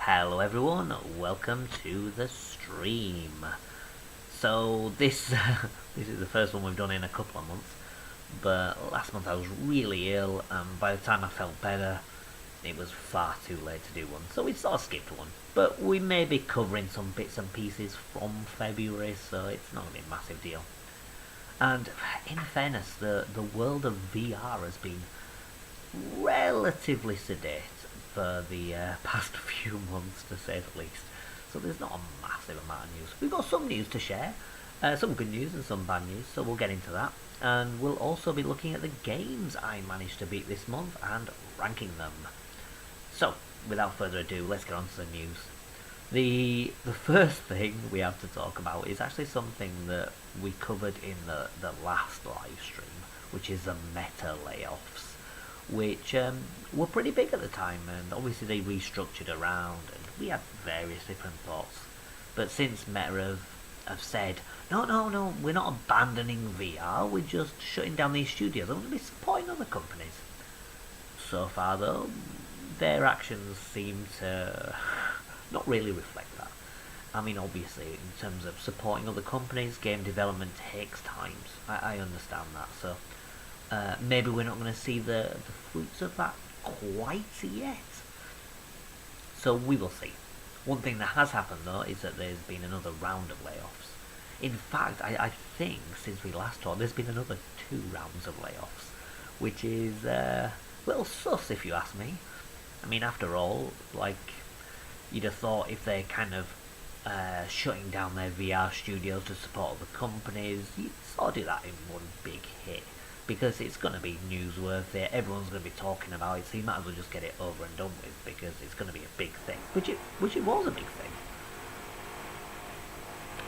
Hello everyone, welcome to the stream. So this this is the first one we've done in a couple of months, but last month I was really ill, and by the time I felt better, it was far too late to do one, so we sort of skipped one. But we may be covering some bits and pieces from February, so it's not going to be a massive deal. And in fairness, the world of VR has been relatively sedate for the past few months, to say the least. So there's not a massive amount of news. We've got some news to share, some good news and some bad news, so we'll get into that. And we'll also be looking at the games I managed to beat this month and ranking them. So, without further ado, let's get on to the news. The first thing we have to talk about is actually something that we covered in the last live stream, which is the Meta layoffs, which were pretty big at the time, and obviously they restructured around, and we had various different thoughts. But since Meta have said, no, we're not abandoning VR, we're just shutting down these studios, and we'll be supporting other companies. So far, though, their actions seem to not really reflect that. I mean, obviously, in terms of supporting other companies, game development takes time. I understand that, so maybe we're not going to see the fruits of that quite yet. So we will see. One thing that has happened, though, is that there's been another round of layoffs. In fact, I think since we last talked, there's been another 2 rounds of layoffs, which is a little sus if you ask me. I mean, after all, like, you'd have thought if they're kind of shutting down their VR studios to support other companies, you'd sort of do that in one big hit, because it's going to be newsworthy, everyone's going to be talking about it, so you might as well just get it over and done with, because it's going to be a big thing, which it was a big thing.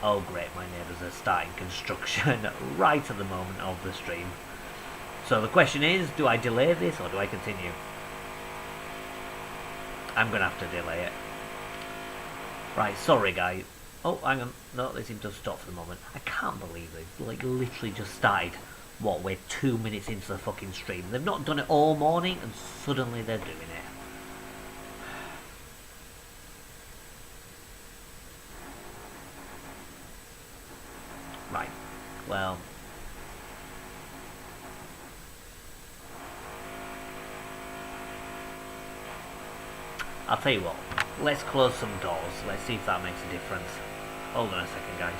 Oh great, my neighbours are starting construction right at the moment of the stream. So the question is, do I delay this or do I continue? I'm going to have to delay it. Right, sorry guys. Oh, hang on. No, they seem to have stopped for the moment. I can't believe they literally just started. What, we're 2 minutes into the fucking stream. They've not done it all morning, and suddenly they're doing it. Right. Well. I'll tell you what. Let's close some doors. Let's see if that makes a difference. Hold on a second, guys.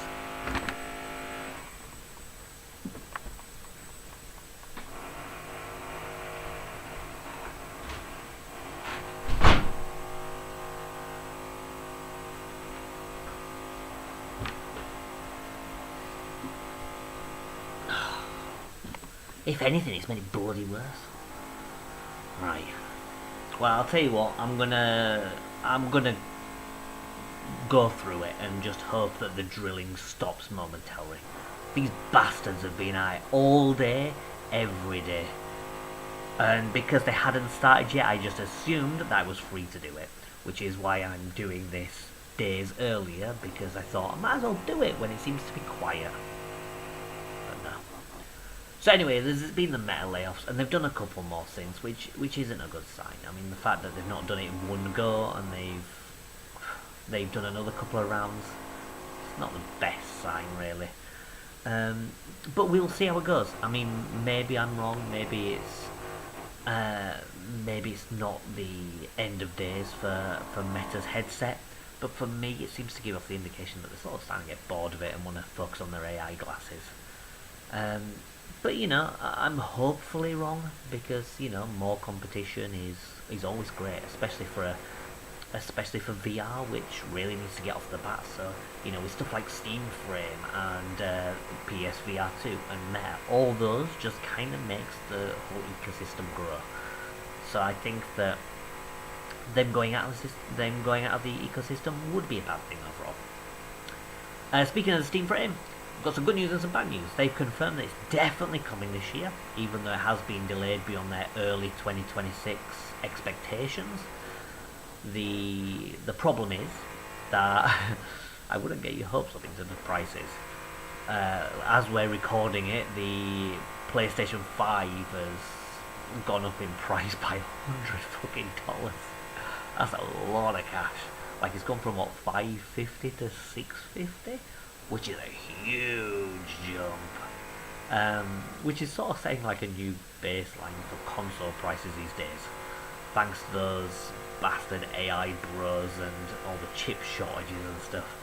If anything, it's made it bloody worse. Right. Well, I'll tell you what. I'm gonna go through it and just hope that the drilling stops momentarily. These bastards have been at it all day, every day. And because they hadn't started yet, I just assumed that I was free to do it. Which is why I'm doing this days earlier, because I thought I might as well do it when it seems to be quiet. But no. So anyway, there's been the Meta layoffs, and they've done a couple more since, which isn't a good sign. I mean, the fact that they've not done it in one go, and they've done another couple of rounds, it's not the best sign, really. But we'll see how it goes. I mean, maybe I'm wrong. Maybe it's not the end of days for Meta's headset. But for me, it seems to give off the indication that they're sort of starting to get bored of it and want to focus on their AI glasses. But I'm hopefully wrong, because more competition is always great, especially for VR, which really needs to get off the bat. So with stuff like Steam Frame and PSVR 2 and Meta, all those just kind of makes the whole ecosystem grow. So I think that them going out of the ecosystem would be a bad thing overall. Speaking of the Steam Frame, we've got some good news and some bad news. They've confirmed that it's definitely coming this year, even though it has been delayed beyond their early 2026 expectations. The problem is that I wouldn't get your hopes up in terms of prices. As we're recording it, the PlayStation 5 has gone up in price by $100 fucking dollars. That's a lot of cash. Like it's gone from what 550 to 650, which is a huge jump. Which is sort of setting like a new baseline for console prices these days, thanks to those bastard AI bros and all the chip shortages and stuff.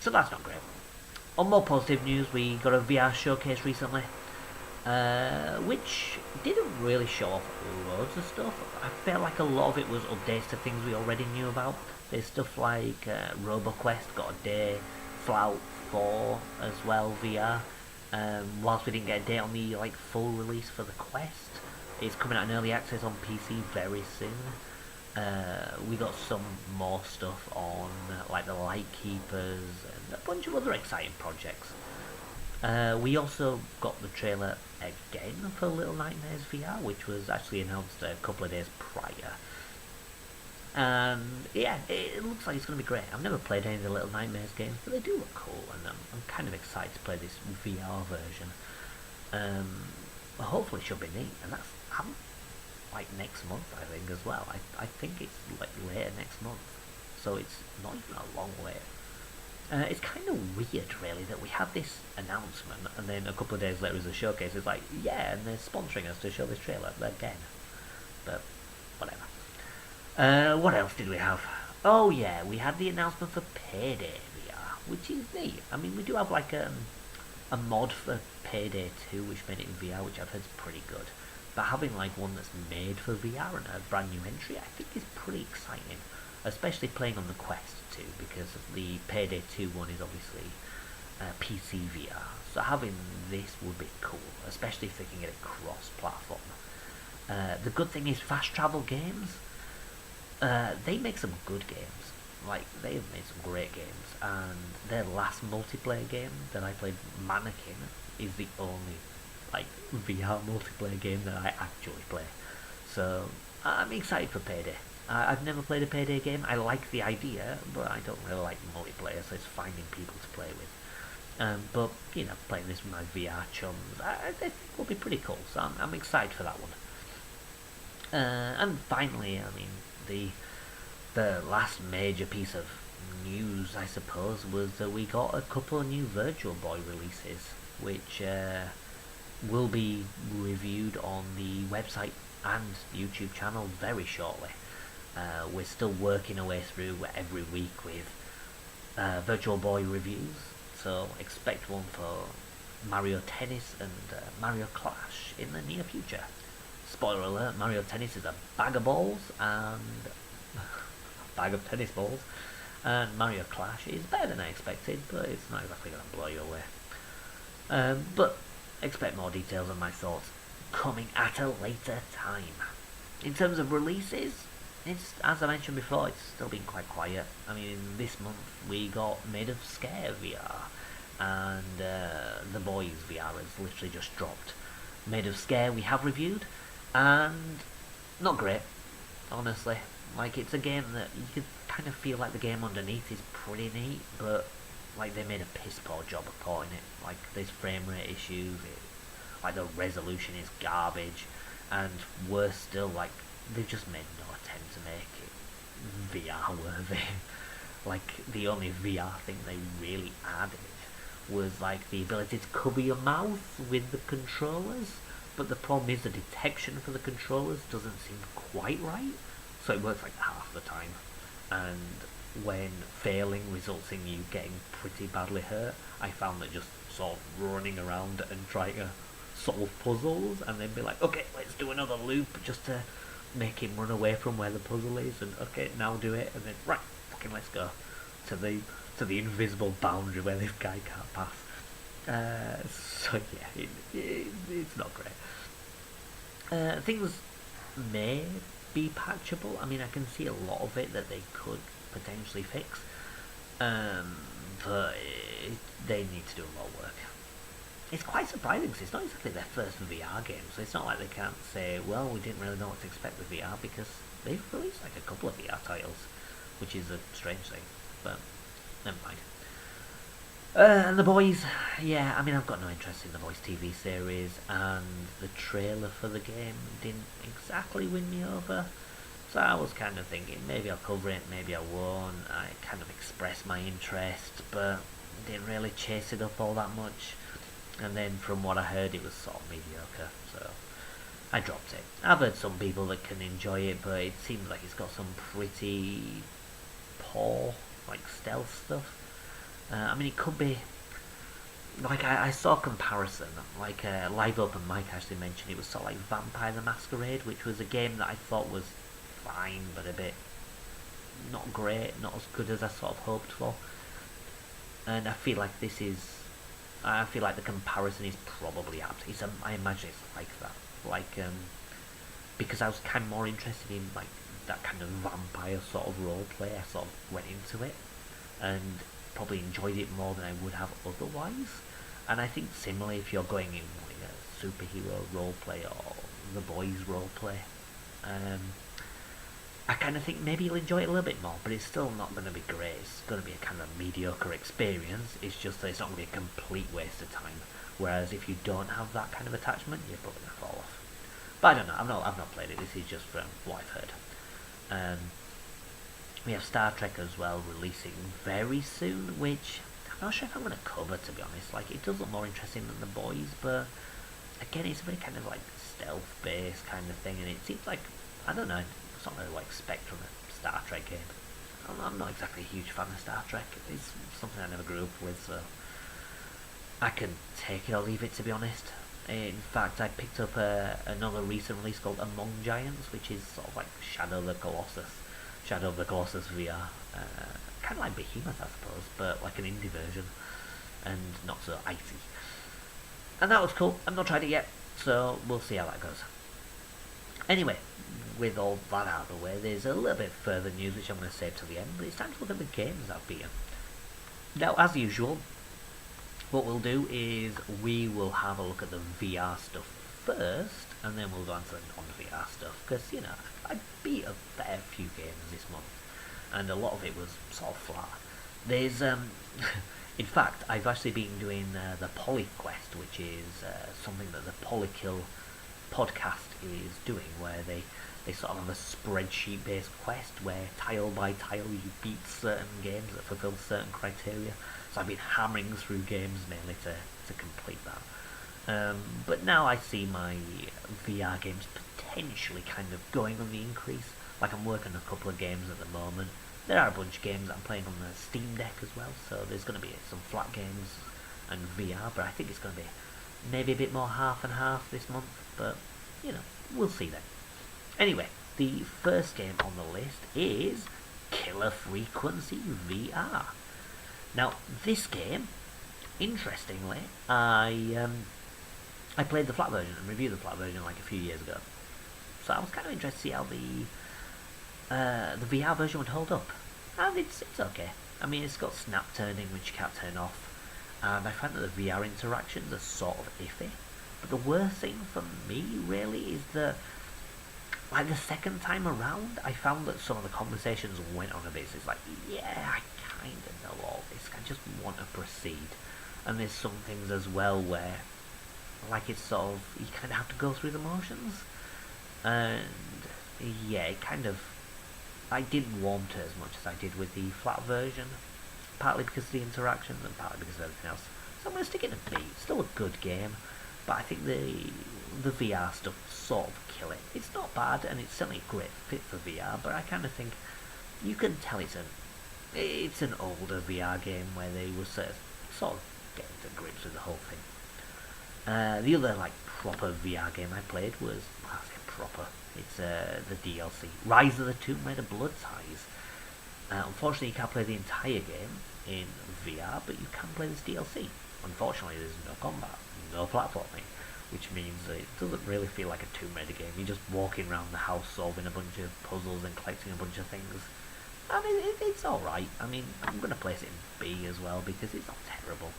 So that's not great. On more positive news, we got a VR showcase recently, which didn't really show off loads of stuff. I felt like a lot of it was updates to things we already knew about. There's stuff like RoboQuest got a day, Fallout 4 as well VR. Whilst we didn't get a date on the full release for the Quest, it's coming out in early access on PC very soon. We got some more stuff on like the Lightkeepers and a bunch of other exciting projects. We also got the trailer again for Little Nightmares VR, which was actually announced a couple of days prior. And yeah, it looks like it's going to be great. I've never played any of the Little Nightmares games, but they do look cool, and I'm kind of excited to play this VR version. Hopefully it should be neat, and that's next month, I think, as well. I think it's like later next month, so it's not even a long wait. It's kind of weird, really, that we have this announcement, and then a couple of days later is a showcase. It's like, yeah, and they're sponsoring us to show this trailer again. But whatever. What else did we have? Oh yeah, we had the announcement for Payday VR, which is neat. I mean, we do have like a mod for Payday 2, which made it in VR, which I've heard is pretty good. But having like one that's made for VR and a brand new entry, I think is pretty exciting. Especially playing on the Quest 2, because the Payday 2 one is obviously PC VR. So having this would be cool, especially if they can get it cross-platform. The good thing is Fast Travel Games, they make some good games. Like, they've made some great games, and their last multiplayer game that I played, Mannequin, is the only VR multiplayer game that I actually play. So I'm excited for Payday. I've never played a Payday game. I like the idea, but I don't really like multiplayer, so it's finding people to play with. But playing this with my VR chums, I think will be pretty cool. So I'm excited for that one. And finally, I mean, the last major piece of news, I suppose, was that we got a couple of new Virtual Boy releases, which will be reviewed on the website and YouTube channel very shortly. We're still working our way through every week with Virtual Boy reviews, so expect one for Mario Tennis and Mario Clash in the near future. Spoiler alert, Mario Tennis is a bag of balls and bag of tennis balls, and Mario Clash is better than I expected, but it's not exactly going to blow you away. But expect more details on my thoughts coming at a later time. In terms of releases, it's, as I mentioned before, it's still been quite quiet. I mean, this month we got Made of Scare VR, and The Boys VR has literally just dropped. Made of Scare we have reviewed, and not great, honestly. Like, it's a game that you could kind of feel like the game underneath is pretty neat, but like they made a piss poor job of porting it. Like, there's frame rate issues, like the resolution is garbage, and worse still, like they've just made no attempt to make it VR worthy. Like, the only VR thing they really added was like the ability to cover your mouth with the controllers, but the problem is the detection for the controllers doesn't seem quite right, so it works like half the time, and when failing results in you getting pretty badly hurt. I found that just sort of running around and trying to solve puzzles and then be like, okay, let's do another loop just to make him run away from where the puzzle is, and okay, now do it, and then right, fucking let's go to the invisible boundary where this guy can't pass. So yeah, it's not great. Things may be patchable. I mean, I can see a lot of it that they could potentially fix, but they need to do a lot of work. It's quite surprising because it's not exactly their first VR game, so it's not like they can't say, well, we didn't really know what to expect with VR, because they've released like a couple of VR titles, which is a strange thing, but never mind. And The Boys, yeah, I mean, I've got no interest in The Boys TV series, and the trailer for the game didn't exactly win me over. So I was kind of thinking maybe I'll cover it, maybe I won't. I kind of expressed my interest, but didn't really chase it up all that much. And then from what I heard, it was sort of mediocre, so I dropped it. I've heard some people that can enjoy it, but it seems like it's got some pretty poor, like, stealth stuff. I mean, it could be like I saw a comparison. Like Live Open Mike actually mentioned it was sort of like Vampire the Masquerade, which was a game that I thought was fine, but a bit not great, not as good as I sort of hoped for. And I feel like this is. I feel like the comparison is probably apt. I imagine it's like that, like because I was kind of more interested in like that kind of vampire sort of role play. I sort of went into it and probably enjoyed it more than I would have otherwise. And I think similarly, if you're going in like a superhero role play or the boys role play, um, I kind of think maybe you'll enjoy it a little bit more, but it's still not going to be great. It's going to be a kind of mediocre experience. It's just that it's not going to be a complete waste of time. Whereas if you don't have that kind of attachment, you're probably going to fall off. But I don't know. I've not played it. This is just from what I've heard. Um, we have Star Trek as well releasing very soon, which I'm not sure if I'm going to cover, to be honest. Like, it does look more interesting than the boys, but again, it's a very kind of like stealth-based kind of thing, and it seems like, I don't know, it's not really what I expect from a Star Trek game. I'm not exactly a huge fan of Star Trek. It's something I never grew up with, so I can take it or leave it, to be honest. In fact, I picked up another recent release called Among Giants, which is sort of like Shadow of the Colossus VR. Kind of like Behemoth, I suppose, but like an indie version, and not so icy. And that was cool. I've not tried it yet, so we'll see how that goes. Anyway, with all that out of the way, there's a little bit further news which I'm going to save to the end, but it's time to look at the games that I've beaten. Now, as usual, what we'll do is we will have a look at the VR stuff first, and then we'll go on to the non-VR stuff, because, you know, I beat a fair few games this month, and a lot of it was sort of flat. There's, in fact, I've actually been doing the PolyQuest, which is something that the Polykill podcast is doing, where they sort of have a spreadsheet-based quest where tile by tile you beat certain games that fulfill certain criteria. So I've been hammering through games mainly to complete that. But now I see my VR games potentially kind of going on the increase. Like, I'm working on a couple of games at the moment. There are a bunch of games that I'm playing on the Steam Deck as well, so there's going to be some flat games and VR, but I think it's going to be maybe a bit more half and half this month, but, you know, we'll see then. Anyway, the first game on the list is Killer Frequency VR. Now, this game, interestingly, I played the flat version and reviewed the flat version like a few years ago. So I was kind of interested to see how the VR version would hold up. And it's okay. I mean, it's got snap turning, which you can't turn off. And I find that the VR interactions are sort of iffy. But the worst thing for me, really, is that, like, the second time around, I found that some of the conversations went on a bit. It's like, yeah, I kind of know all this. I just want to proceed. And there's some things as well where, like, it's sort of, you kind of have to go through the motions. And, yeah, it kind of, I didn't warm to it as much as I did with the flat version. Partly because of the interactions and partly because of everything else. So I'm going to stick it in B. It's still a good game, but I think the VR stuff sort of kill it. It's not bad, and it's certainly a great fit for VR, but I kind of think you can tell it's an older VR game where they were sort of getting to grips with the whole thing. The other, like, proper VR game I played was, well, I say proper, it's the DLC, Rise of the Tomb Raider Blood Ties. Unfortunately, you can't play the entire game in VR, but you can play this DLC. Unfortunately, there's no combat, no platforming, which means that it doesn't really feel like a Tomb Raider game. You're just walking around the house solving a bunch of puzzles and collecting a bunch of things. I mean, it's alright. I mean, I'm going to place it in B as well, because it's not terrible.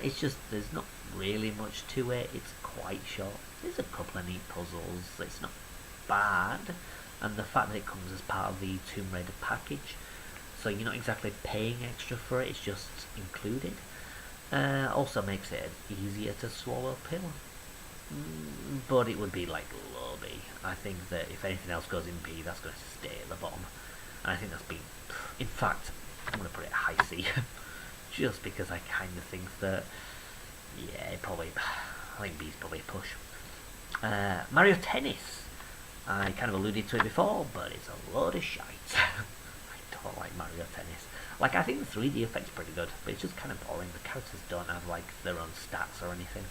It's just, there's not really much to it. It's quite short. There's a couple of neat puzzles. It's not bad. And the fact that it comes as part of the Tomb Raider package, so you're not exactly paying extra for it, it's just included, also makes it an easier to swallow pill. but it would be like low B. I think that if anything else goes in B, that's going to stay at the bottom. And I think that's been, in fact, I'm going to put it high C, just because I kind of think that, yeah, I think B's probably a push. Mario Tennis. I kind of alluded to it before, but it's a load of shite. I don't like Mario Tennis. Like, I think the 3D effect's pretty good, but it's just kind of boring. The characters don't have, like, their own stats or anything.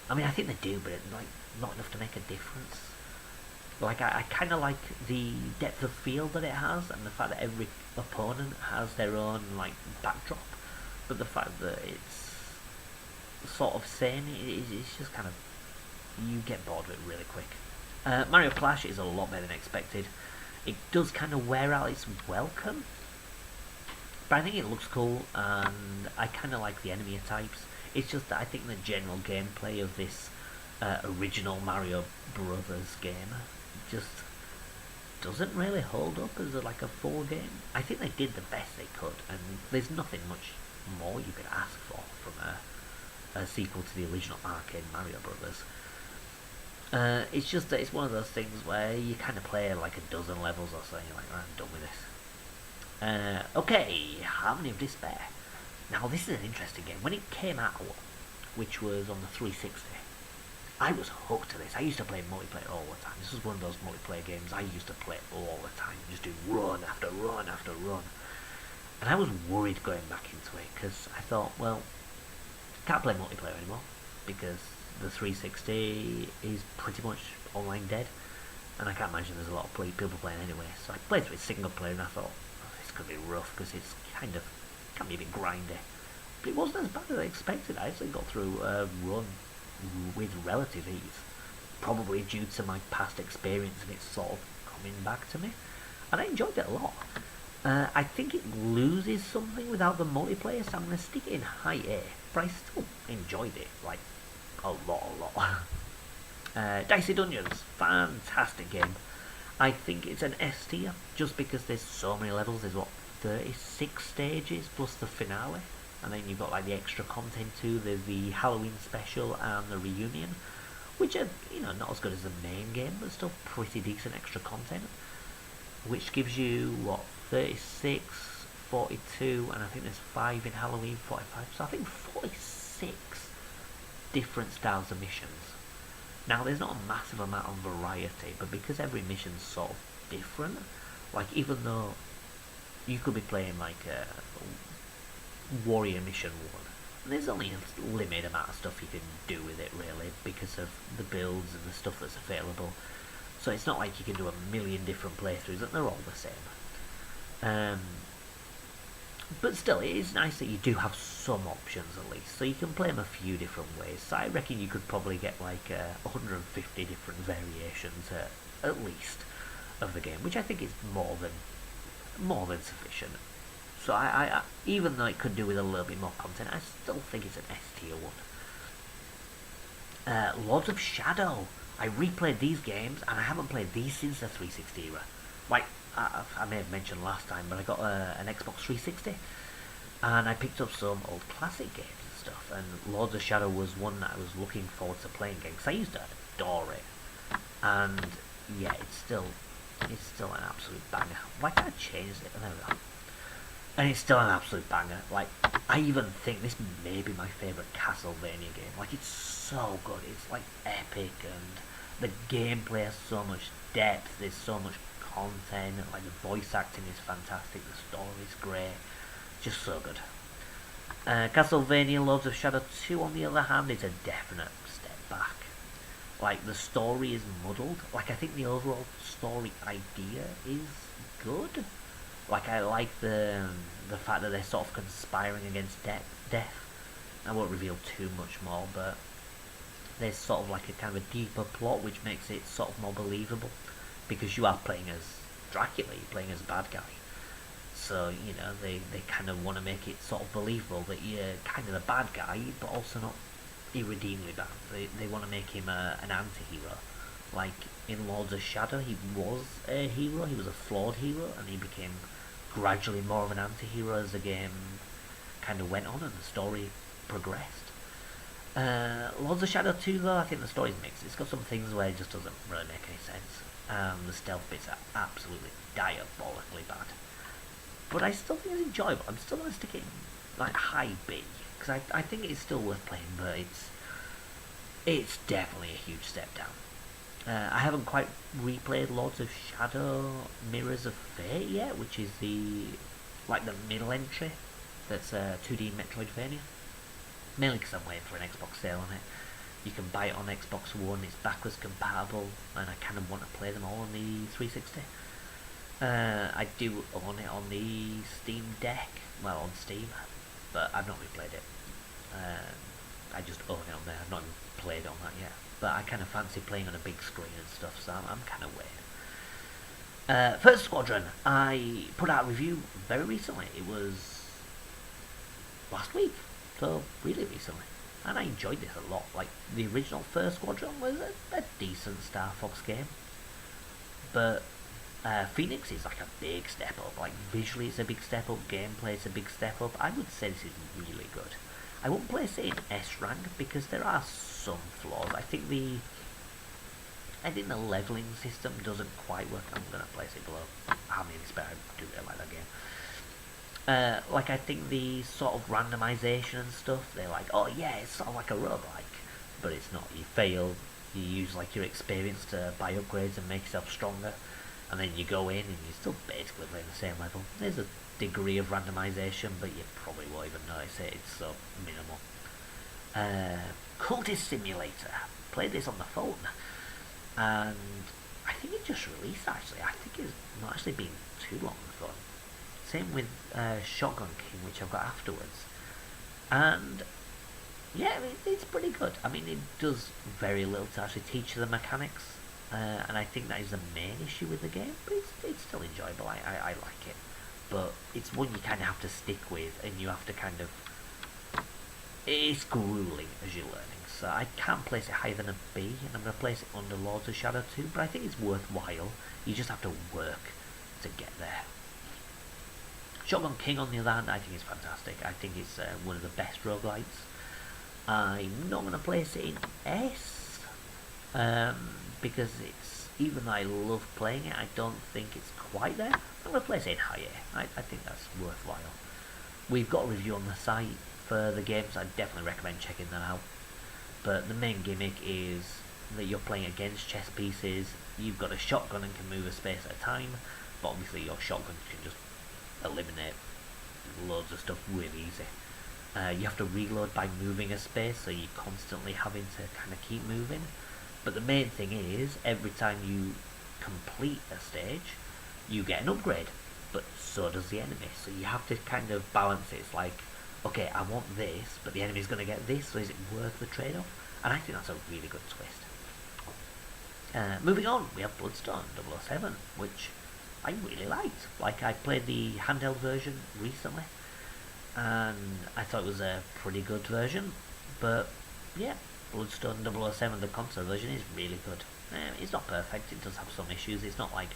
I mean, I think they do, but it's, like, not enough to make a difference. Like, I kind of like the depth of field that it has, and the fact that every opponent has their own, like, backdrop. But the fact that it's sort of sane, it's just kind of, you get bored of it really quick. Mario Clash is a lot better than expected. It does kind of wear out its welcome, but I think it looks cool, and I kind of like the enemy types. It's just that I think the general gameplay of this original Mario Brothers game just doesn't really hold up as like a full game. I think they did the best they could, and there's nothing much more you could ask for from a sequel to the original arcade Mario Brothers. It's just that it's one of those things where you kind of play like a dozen levels or so, and you're like, right, I'm done with this. Okay, Harmony of Despair. Now this is an interesting game. When it came out, which was on the 360, I was hooked to this. I used to play multiplayer all the time. This was one of those multiplayer games I used to play all the time, just do run after run after run. And I was worried going back into it, because I thought, well, can't play multiplayer anymore, because the 360 is pretty much online dead, and I can't imagine there's a lot of people playing anyway. So I played through it single player, and I thought, oh, this could be rough, because it's kind of, can be a bit grindy. But it wasn't as bad as I expected. I actually got through a run with relative ease, probably due to my past experience and it's sort of coming back to me, and I enjoyed it a lot. I think it loses something without the multiplayer, so I'm going to stick it in high A, but I still enjoyed it, like, a lot. Dicey Dungeons, fantastic game. I think it's an S tier, just because there's so many levels. There's, 36 stages plus the finale, and then you've got like the extra content too. There's the Halloween special and the reunion, which are, not as good as the main game, but still pretty decent extra content, which gives you 36, 42, and I think there's 5 in Halloween, 45, so I think 46 different styles of missions. Now there's not a massive amount of variety, but because every mission's sort of different, like, even though you could be playing like a Warrior Mission 1, there's only a limited amount of stuff you can do with it, really, because of the builds and the stuff that's available. So it's not like you can do a million different playthroughs, and they're all the same. But still, it is nice that you do have some options at least, so you can play them a few different ways. So I reckon you could probably get like 150 different variations at least of the game, which I think is more than sufficient. So I even though it could do with a little bit more content, I still think it's an S tier one. Lords of Shadow. I replayed these games, and I haven't played these since the 360 era. Like, I may have mentioned last time, but I got an Xbox 360, and I picked up some old classic games and stuff, and Lords of Shadow was one that I was looking forward to playing again, because I used to adore it. And yeah, it's still an absolute banger. Why can't I change it? There we go. And it's still an absolute banger. Like, I even think this may be my favourite Castlevania game. Like, it's so good. It's like epic, and the gameplay has so much depth. There's so much content. Like, the voice acting is fantastic. The story's great. Just so good. Castlevania Lords of Shadow 2, on the other hand, is a definite step back. Like, the story is muddled. Like, I think the overall story idea is good. Like, I like the fact that they're sort of conspiring against death. I won't reveal too much more, but there's sort of like a kind of a deeper plot which makes it sort of more believable, because you are playing as Dracula, you're playing as a bad guy. So, they kind of want to make it sort of believable that you're kind of the bad guy, but also not irredeemably bad. They want to make him an anti-hero. Like, in Lords of Shadow, he was a hero, he was a flawed hero, and he became gradually more of an anti-hero as the game kind of went on and the story progressed. Lords of Shadow 2 though, I think the story's mixed. It's got some things where it just doesn't really make any sense. The stealth bits are absolutely diabolically bad. But I still think it's enjoyable. I'm still going to stick it in like high B, because I think it's still worth playing, but it's definitely a huge step down. I haven't quite replayed Lords of Shadow Mirrors of Fate yet, which is the middle entry that's a 2D Metroidvania. Mainly because I'm waiting for an Xbox sale on it. You can buy it on Xbox One, it's backwards compatible, and I kind of want to play them all on the 360. I do own it on the Steam Deck, well, on Steam, but I've not replayed it. I just own it on there, I've not even played it on that yet. But I kind of fancy playing on a big screen and stuff, so I'm kind of weird. First Squadron, I put out a review very recently. It was last week, so really recently. And I enjoyed this a lot. Like, the original First Squadron was a decent Star Fox game. But Phoenix is like a big step up. Like, visually it's a big step up, gameplay is a big step up. I would say this is really good. I wouldn't place it in S rank because there are some flaws. I think the leveling system doesn't quite work. I'm going to place it below. I mean, it's better I do it like that game. Like, I think the sort of randomization and stuff, they're like, oh yeah, it's sort of like a roguelike, but it's not. You fail, you use like your experience to buy upgrades and make yourself stronger, and then you go in and you're still basically playing the same level. There's a degree of randomization, but you probably won't even notice it, it's so minimal. Cultist Simulator, played this on the phone, and I think it just released actually. I think it's not actually been too long ago. Same with Shotgun King, which I've got afterwards. And yeah, I mean, it's pretty good. I mean, it does very little to actually teach you the mechanics, and I think that is the main issue with the game, but it's still enjoyable. I like it. But it's one you kind of have to stick with, and you have to kind of... It's grueling as you're learning, so I can't place it higher than a B, and I'm going to place it under Lords of Shadow 2, but I think it's worthwhile. You just have to work to get there. Shotgun King, on the other hand, I think is fantastic. I think it's one of the best roguelites. I'm not going to place it in S, because it's, even though I love playing it, I don't think it's quite there. I'm going to place it in high A. I think that's worthwhile. We've got a review on the site for the game, so I definitely recommend checking that out. But the main gimmick is that you're playing against chess pieces. You've got a shotgun and can move a space at a time, but obviously your shotgun can just eliminate loads of stuff really easy. You have to reload by moving a space, so you're constantly having to kind of keep moving. But the main thing is, every time you complete a stage, you get an upgrade, but so does the enemy. So you have to kind of balance it. It's like, okay, I want this, but the enemy's going to get this, so is it worth the trade-off? And I think that's a really good twist. Moving on, we have Bloodstone 007, which I really liked. Like, I played the handheld version recently, and I thought it was a pretty good version. But yeah, Bloodstone 007, the console version, is really good. It's not perfect, it does have some issues. It's not like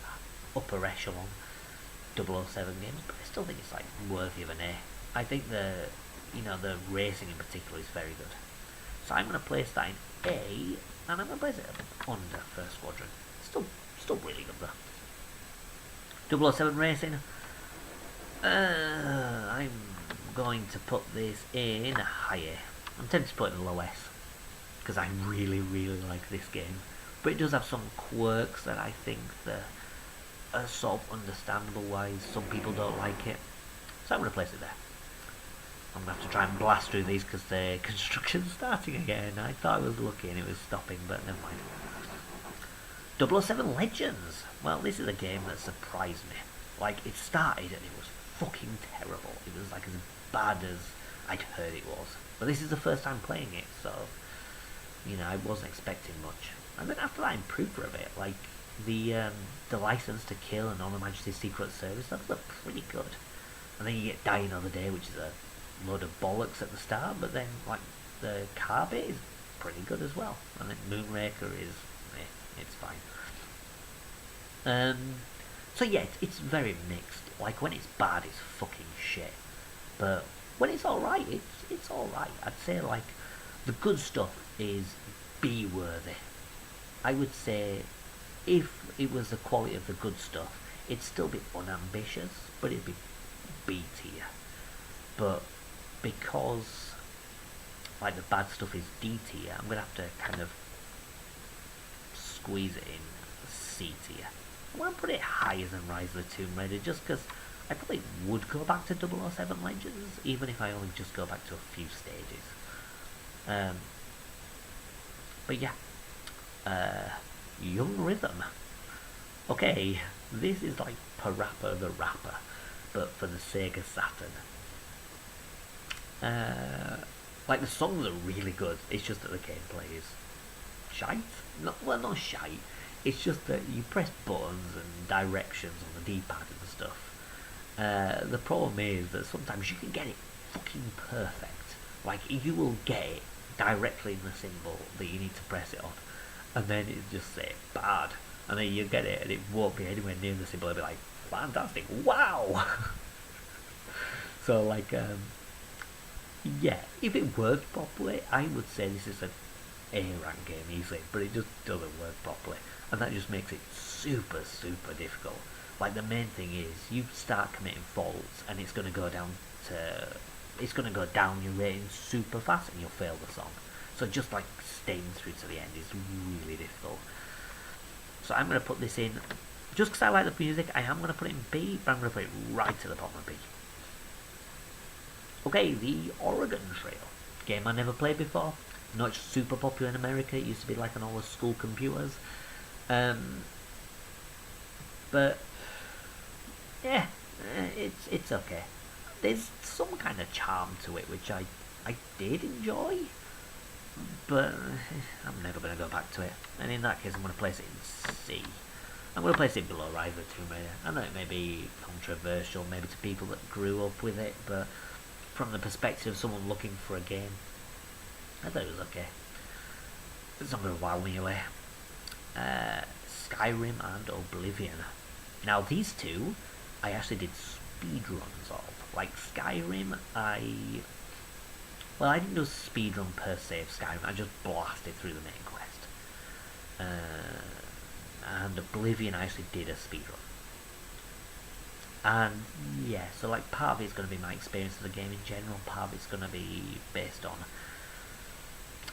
upper echelon 007 games, but I still think it's like worthy of an A. I think the racing in particular is very good. So I'm going to place that in A, and I'm going to place it under First Squadron. Still really good though. 007 Racing. I'm going to put this in higher. I'm tempted to put it in low S, because I really, really like this game. But it does have some quirks that I think that are sort of understandable why some people don't like it. So I'm going to place it there. I'm going to have to try and blast through these because the construction's starting again. I thought I was lucky and it was stopping, but never mind. 007 Legends. Well, this is a game that surprised me. Like, it started and it was fucking terrible. It was like as bad as I'd heard it was. But this is the first time playing it, so, I wasn't expecting much. And then after that, I improved for a bit. Like, the License to Kill and On Her Majesty's Secret Service, that was pretty good. And then you get Die Another Day, which is a load of bollocks at the start, but then, like, the car bit is pretty good as well. And then Moonraker is, it's fine. So yeah, it's very mixed. Like, when it's bad, it's fucking shit. But when it's alright, it's alright. I'd say, like, The good stuff is B-worthy. I would say if it was the quality of the good stuff, it'd still be unambitious, but it'd be B tier. But because like the bad stuff is D tier, I'm gonna have to kind of squeeze it in C tier. I want to put it higher than Rise of the Tomb Raider just because I probably would go back to 007 Legends, even if I only just go back to a few stages. But yeah, Young Rhythm. Okay, this is like Parappa the Rapper, but for the Sega Saturn. Like the songs are really good. It's just that the gameplay is shite. Not shite. It's just that you press buttons and directions on the D-pad and stuff. The problem is that sometimes you can get it fucking perfect. Like you will get it directly in the symbol that you need to press it on, and then it just say bad, and then you get it and it won't be anywhere near the symbol. It'll be like fantastic, wow. So like yeah, if it worked properly, I would say this is an A-rank game easily, but it just doesn't work properly, and that just makes it super difficult. Like the main thing is you start committing faults and it's gonna go down your rating super fast and you'll fail the song. So just like staying through to the end is really difficult. So I'm gonna put this in just because I like the music. I am gonna put it in B, but I'm gonna put it right to the bottom of B. Okay, the Oregon Trail. Game I never played before. Not super popular in America. It used to be like on all the school computers. But yeah, it's okay. There's some kind of charm to it which I did enjoy, but I'm never going to go back to it. And in that case, I'm going to place it in C. I'm going to place it below Rise of the Tomb Raider. I know it may be controversial, maybe to people that grew up with it, but from the perspective of someone looking for a game, I thought it was okay. It's not going to wow me away. Skyrim and Oblivion. Now these two, I actually did speedruns of. Like Skyrim, I didn't do a speedrun per se of Skyrim, I just blasted through the main quest. And Oblivion, I actually did a speedrun. And yeah, so like part of it's going to be my experience of the game in general, part of it's going to be based on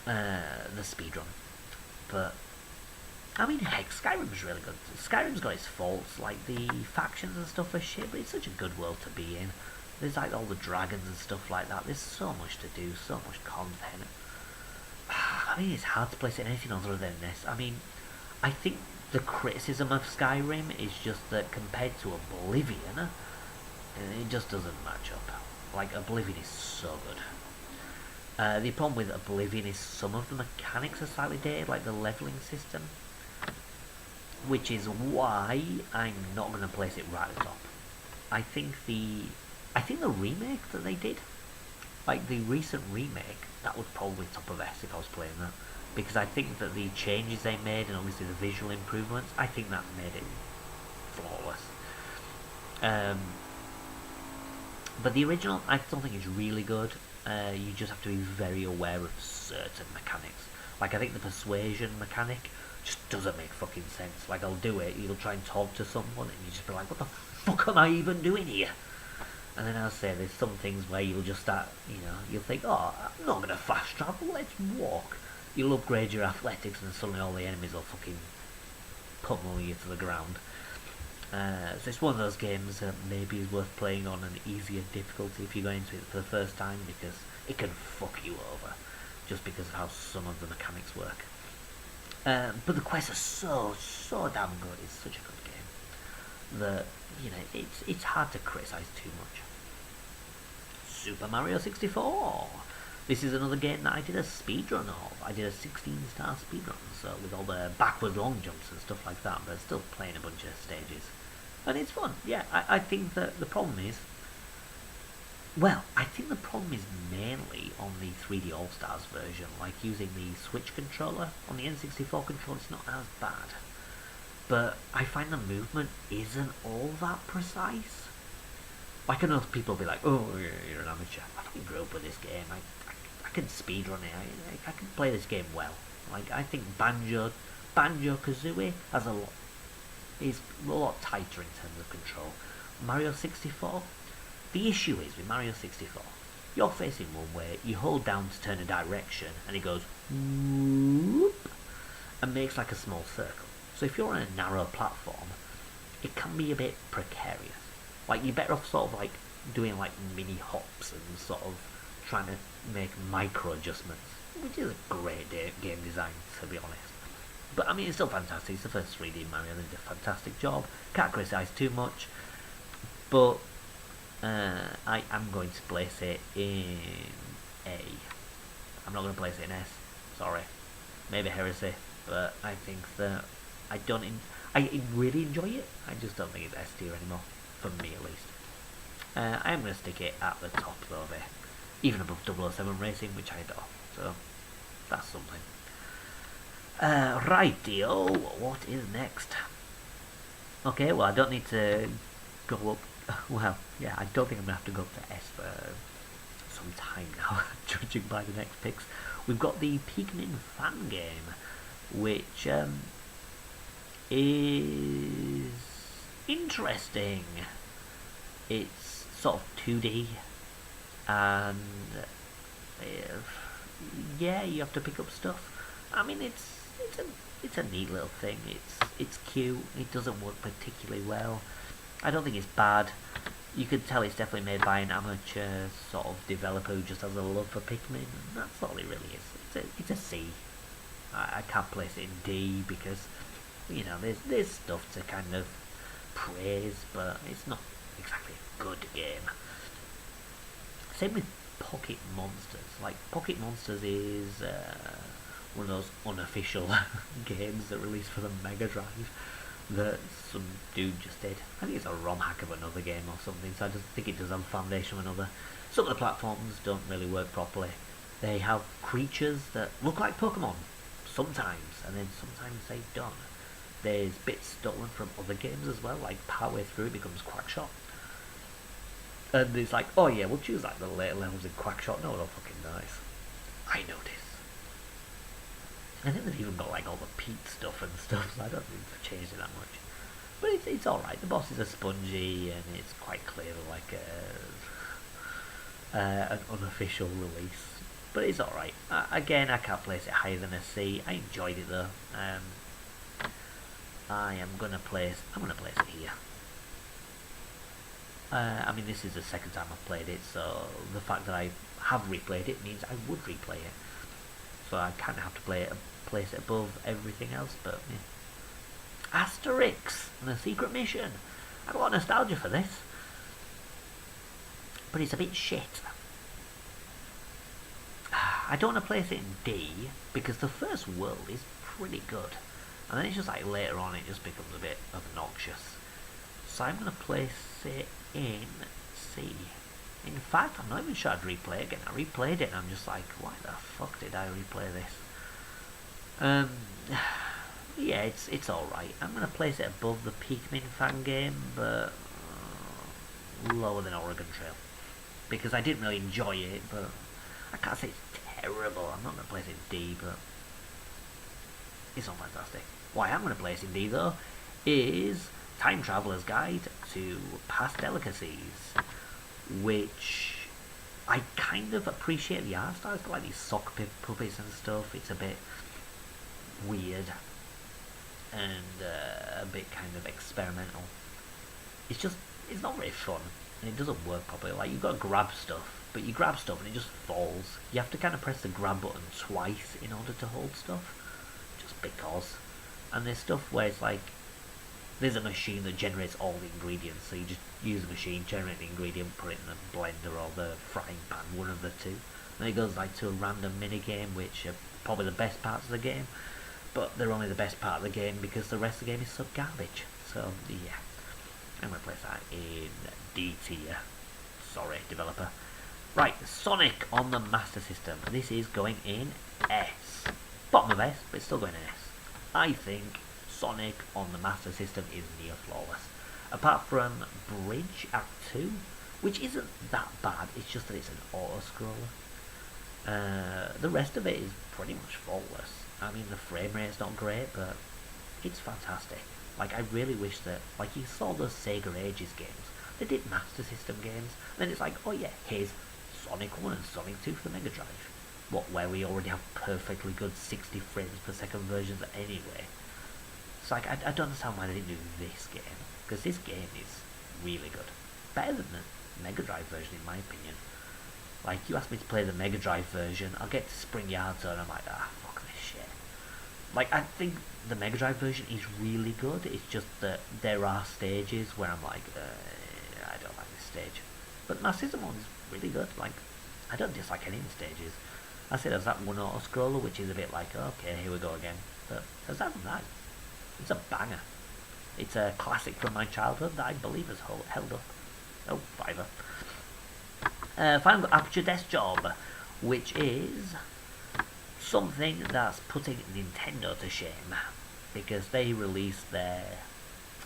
the speedrun. But I mean, heck, Skyrim's really good. Skyrim's got its faults, like the factions and stuff are shit, but it's such a good world to be in. There's like all the dragons and stuff like that. There's so much to do, so much content. I mean, it's hard to place it in anything other than this. I mean, I think the criticism of Skyrim is just that compared to Oblivion, it just doesn't match up. Like, Oblivion is so good. The problem with Oblivion is some of the mechanics are slightly dated, like the leveling system, which is why I'm not going to place it right at the top. I think the remake that they did, like the recent remake, that would probably top of S if I was playing that, because I think that the changes they made and obviously the visual improvements, I think that made it flawless. But the original, I still think is really good. You just have to be very aware of certain mechanics. Like I think the persuasion mechanic just doesn't make fucking sense. Like I'll do it, you'll try and talk to someone and you just be like, what the fuck am I even doing here? And then I'll say there's some things where you'll just start, you'll think, oh, I'm not going to fast travel, let's walk. You'll upgrade your athletics and suddenly all the enemies will fucking pummel you to the ground. So it's one of those games that maybe is worth playing on an easier difficulty if you go into it for the first time, because it can fuck you over just because of how some of the mechanics work. But the quests are so damn good. It's such a good game that it's hard to criticize too much. Super Mario 64. This is another game that I did a speedrun of. I did a 16-star speedrun, so with all the backward long jumps and stuff like that, but still playing a bunch of stages. And it's fun, yeah. I think that the problem is, mainly on the 3D All-Stars version, like using the Switch controller. On the N64 controller, it's not as bad. But I find the movement isn't all that precise. Like I know people will be like, oh, you're an amateur. I fucking grew up with this game. I can speedrun it. I can play this game well. Like, I think Banjo-Kazooie is a lot tighter in terms of control. Mario 64, the issue is with Mario 64, you're facing one where you hold down to turn a direction and it goes whoop and makes like a small circle. So if you're on a narrow platform, it can be a bit precarious. Like, you're better off sort of like doing like mini hops and sort of trying to make micro adjustments, which is a great game design, to be honest. But I mean, it's still fantastic. It's the first 3D Mario. They did a fantastic job. Can't criticise too much. But I am going to place it in A. I'm not going to place it in S. Sorry. Maybe heresy. But I think that I really enjoy it. I just don't think it's S tier anymore. For me, at least. I am going to stick it at the top, though, there. Even above 007 Racing, which I adore. So, that's something. Rightio, what is next? Okay, well, I don't need to go up. Well, yeah, I don't think I'm going to have to go up to S for some time now, judging by the next picks. We've got the Pikmin fan game, which is interesting. It's sort of 2D, and yeah, you have to pick up stuff. I mean, it's a neat little thing. It's cute. It doesn't work particularly well. I don't think it's bad. You could tell it's definitely made by an amateur sort of developer who just has a love for Pikmin. And that's all it really is. It's a C. I can't place it in D because, you know, there's stuff to kind of praise, but it's not exactly a good game. Same with Pocket Monsters. Like, Pocket Monsters is one of those unofficial games that released for the Mega Drive that some dude just did. I think it's a ROM hack of another game or something, so I just think it does have a foundation of another. Some of the platforms don't really work properly. They have creatures that look like Pokemon sometimes, and then sometimes they don't. There's bits stolen from other games as well, like partway through it becomes Quackshot. And it's like, oh yeah, we'll choose like the later levels in Quackshot. No, they're fucking nice. I know this. I think they've even got like all the Pete stuff and stuff, so I don't think they've changed it that much. But it's alright. The bosses are spongy, and it's quite clearly like an unofficial release. But it's alright. Again, I can't place it higher than a C. I enjoyed it though. I'm gonna place it here. I mean, this is the second time I've played it, so the fact that I have replayed it means I would replay it. So I kind of have to place it above everything else, but yeah. Asterix, the secret mission. I got a lot of nostalgia for this, but it's a bit shit. I don't want to place it in D because the first world is pretty good, and then it's just like later on it just becomes a bit obnoxious. So I'm going to place it in C. In fact, I'm not even sure I'd replay it again. I replayed it and I'm just like, why the fuck did I replay this? Yeah, it's alright. I'm going to place it above the Pikmin fan game, but lower than Oregon Trail. Because I didn't really enjoy it, but I can't say it's terrible. I'm not going to place it in D, but it's not fantastic. What I am going to place in D, though, is Time Traveler's Guide to Past Delicacies, which I kind of appreciate the art style. It's got like these sock puppets and stuff. It's a bit weird and a bit kind of experimental. It's not very fun, and it doesn't work properly. Like, you've got to grab stuff, but you grab stuff and it just falls. You have to kind of press the grab button twice in order to hold stuff, just because. And there's stuff where it's like, there's a machine that generates all the ingredients, so you just use the machine, generate the ingredient, put it in the blender or the frying pan, one of the two. And it goes like to a random mini game, which are probably the best parts of the game, but they're only the best part of the game because the rest of the game is so garbage. So yeah, I'm going to place that in D tier. Sorry, developer. Right, Sonic on the Master System. This is going in S. Bottom of S, but it's still going in S. I think Sonic on the Master System is near flawless. Apart from Bridge Act 2, which isn't that bad, it's just that it's an auto-scroller. The rest of it is pretty much faultless. I mean, the frame rate's not great, but it's fantastic. Like, I really wish that, like, you saw those Sega Ages games. They did Master System games, and then it's like, oh yeah, here's Sonic 1 and Sonic 2 for the Mega Drive. What, where we already have perfectly good 60 frames per second versions anyway. It's like, I don't understand why they didn't do this game, because this game is really good. Better than the Mega Drive version, in my opinion. Like, you ask me to play the Mega Drive version, I'll get to Spring Yard Zone, and I'm like, fuck this shit. Like, I think the Mega Drive version is really good, it's just that there are stages where I'm like, I don't like this stage. But my System one's really good, like, I don't dislike any of the stages. I say there's that one auto-scroller, which is a bit like, okay, here we go again. But aside from that, it's a banger. It's a classic from my childhood that I believe has held up. Oh, fiver. Finally got Aperture Desk Job, which is something that's putting Nintendo to shame, because they released their,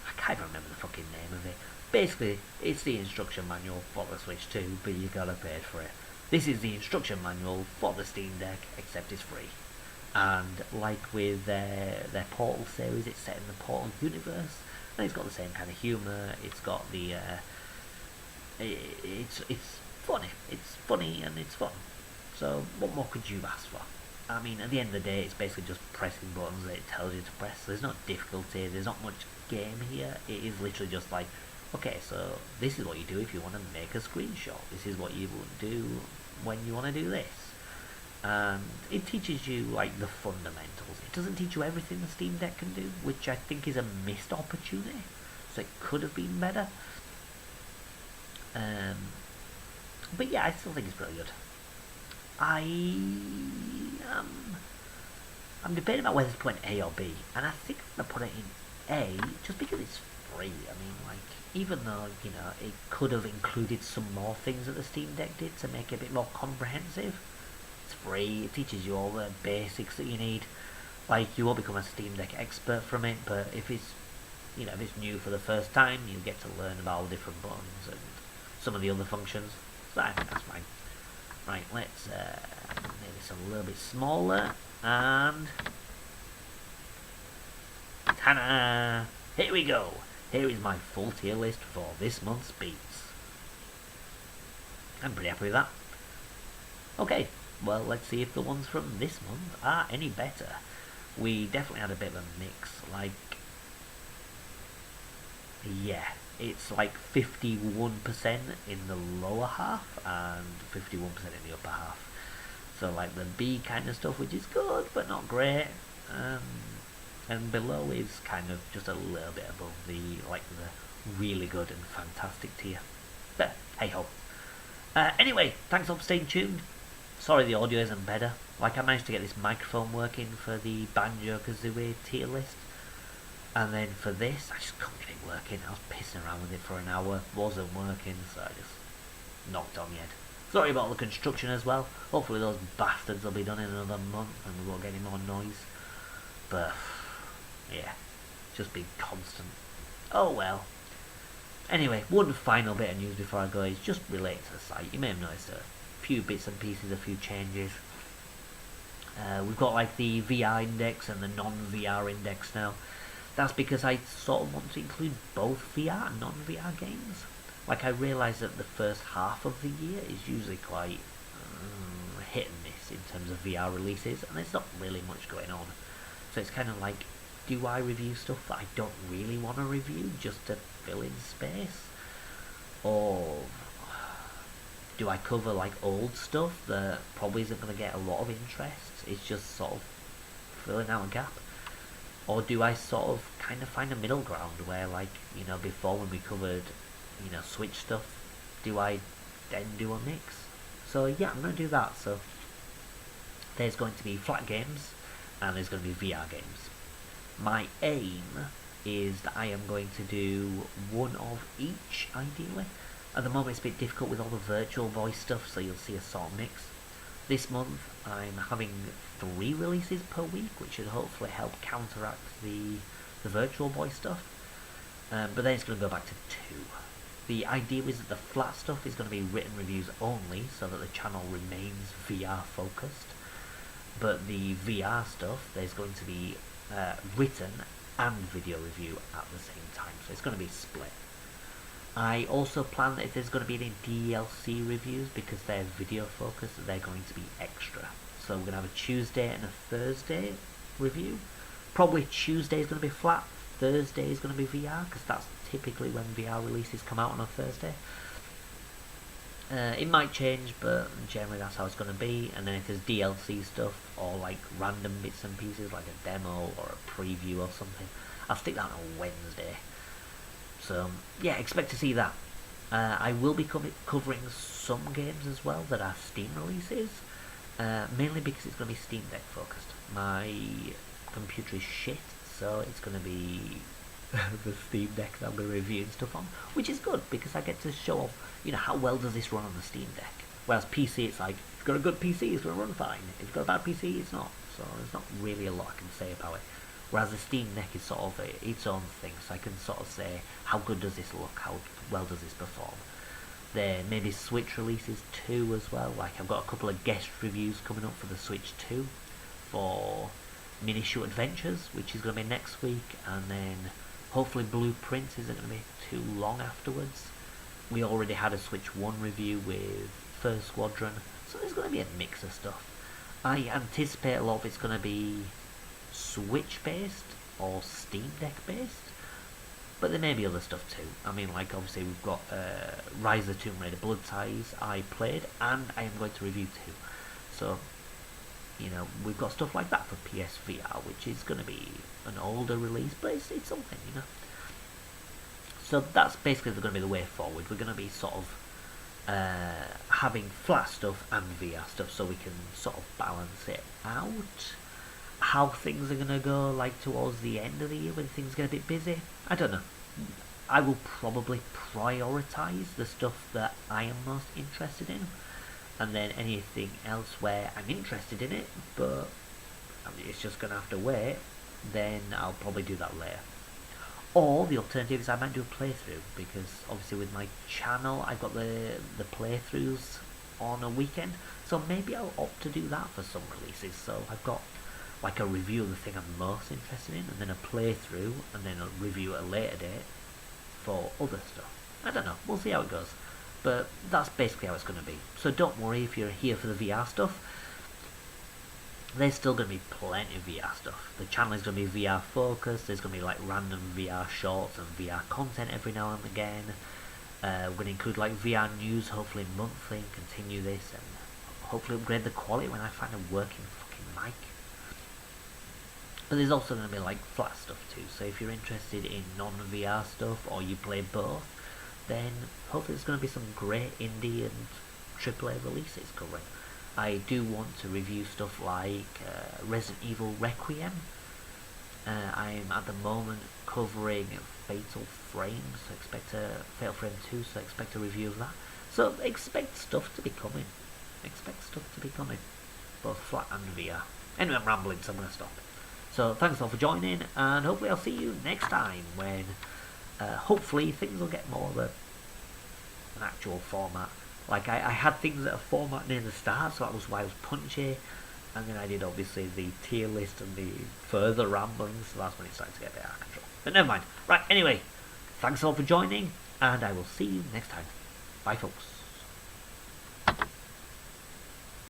I can't even remember the fucking name of it. Basically, it's the instruction manual for the Switch 2, but you gotta pay for it. This is the instruction manual for the Steam Deck, except it's free. And like with their Portal series, it's set in the Portal universe, and it's got the same kind of humour. It's got the it's funny. It's funny and it's fun. So what more could you ask for? I mean, at the end of the day, it's basically just pressing buttons that it tells you to press. There's no difficulty. There's not much game here. It is literally just like, okay, so this is what you do if you want to make a screenshot. This is what you would do when you want to do this. And it teaches you, like, the fundamentals. It doesn't teach you everything the Steam Deck can do, which I think is a missed opportunity. So it could have been better. But yeah, I still think it's pretty good. I'm debating about whether to put in A or B, and I think I'm gonna put it in A just because it's free. I mean, like, even though, you know, it could have included some more things that the Steam Deck did to make it a bit more comprehensive. It's free, it teaches you all the basics that you need. Like, you won't become a Steam Deck expert from it, but if it's, you know, if it's new for the first time, you get to learn about all the different buttons and some of the other functions. So I think that's fine. Right, let's make this a little bit smaller, and ta-da! Here we go! Here is my full tier list for this month's beats. I'm pretty happy with that. Okay, well, let's see if the ones from this month are any better. We definitely had a bit of a mix, like, yeah, it's like 51% in the lower half and 51% in the upper half. So like the B kind of stuff, which is good but not great, and below is kind of just a little bit above the, like, the really good and fantastic tier. But hey ho. Anyway, thanks for staying tuned. Sorry the audio isn't better. Like, I managed to get this microphone working for the Banjo-Kazooie tier list, and then for this, I just couldn't get it working. I was pissing around with it for an hour, wasn't working, so I just knocked on the head. Sorry about the construction as well. Hopefully those bastards will be done in another month and we won't get any more noise. But, yeah, just be constant. Oh well. Anyway, one final bit of news before I go is just related to the site. You may have noticed a few bits and pieces, a few changes. We've got like the VR index and the non-VR index now. That's because I sort of want to include both VR and non-VR games. Like, I realise that the first half of the year is usually quite hit and miss in terms of VR releases, and there's not really much going on. So it's kind of like, do I review stuff that I don't really want to review just to fill in space? Or do I cover like old stuff that probably isn't going to get a lot of interest? It's just sort of filling out a gap. Or do I sort of kind of find a middle ground where, like, you know, before when we covered, you know, Switch stuff, do I then do a mix? So yeah, I'm going to do that. So there's going to be flat games and there's going to be VR games. My aim is that I am going to do one of each, ideally. At the moment it's a bit difficult with all the virtual voice stuff, so you'll see a sort of mix. This month I'm having 3 releases per week, which should hopefully help counteract the virtual voice stuff. But then it's going to go back to 2. The idea is that the flat stuff is going to be written reviews only, so that the channel remains VR focused. But the VR stuff, there's going to be written and video review at the same time, so it's going to be split. I also plan that if there's going to be any DLC reviews, because they're video focused, they're going to be extra. So we're going to have a Tuesday and a Thursday review. Probably Tuesday is going to be flat, Thursday is going to be VR, because that's typically when VR releases come out on a Thursday. It might change, but generally that's how it's going to be. And then if there's DLC stuff, or like random bits and pieces, like a demo or a preview or something, I'll stick that on a Wednesday. So yeah, expect to see that. I will be covering some games as well that are Steam releases, mainly because it's going to be Steam Deck focused. My computer is shit, so it's going to be the Steam Deck that I'm going to review and stuff on, which is good because I get to show off, how well does this run on the Steam Deck. Whereas PC, it's like, if you've got a good PC, it's going to run fine. If you've got a bad PC, it's not. So there's not really a lot I can say about it. Whereas the Steam Deck is sort of its own thing, so I can sort of say, how good does this look, how well does this perform. There may be Switch releases too as well, like I've got a couple of guest reviews coming up for the Switch 2 for Mini Shoot Adventures, which is going to be next week, and then hopefully Blueprints isn't going to be too long afterwards. We already had a Switch 1 review with First Squadron, so there's going to be a mix of stuff. I anticipate a lot of it's going to be Switch based or Steam Deck based, but there may be other stuff too. I mean, like obviously we've got Rise of the Tomb Raider Blood Ties I played and I am going to review too. So we've got stuff like that for PSVR, which is going to be an older release, but it's something, So that's basically going to be the way forward. We're going to be sort of having flat stuff and VR stuff, so we can sort of balance it out. How things are going to go, like towards the end of the year when things get a bit busy, I don't know. I will probably prioritise the stuff that I am most interested in, and then anything else where I'm interested in it, but it's just going to have to wait, then I'll probably do that later. Or the alternative is I might do a playthrough, because obviously with my channel I've got the playthroughs on a weekend, so maybe I'll opt to do that for some releases. So I've got like a review of the thing I'm most interested in, and then a playthrough, and then a review at a later date for other stuff. I don't know, we'll see how it goes. But that's basically how it's going to be. So don't worry if you're here for the VR stuff. There's still going to be plenty of VR stuff. The channel is going to be VR focused. There's going to be like random VR shorts and VR content every now and again. We're going to include like VR news, hopefully monthly, and continue this, and hopefully upgrade the quality when I find a working fucking mic. But there's also going to be like flat stuff too. So if you're interested in non-VR stuff, or you play both, then hopefully there's going to be some great indie and AAA releases coming. I do want to review stuff like Resident Evil Requiem. I'm at the moment covering Fatal Frame, so expect a Fatal Frame 2, so expect a review of that. So expect stuff to be coming. Both flat and VR. Anyway, I'm rambling, so I'm going to stop. So thanks all for joining, and hopefully I'll see you next time when hopefully things will get more of an actual format. Like I had things at a format near the start, so that was why I was punchy, and then I did obviously the tier list and the further ramblings, so that's when it started to get a bit out of control. But never mind. Right, anyway, thanks all for joining, and I will see you next time. Bye folks.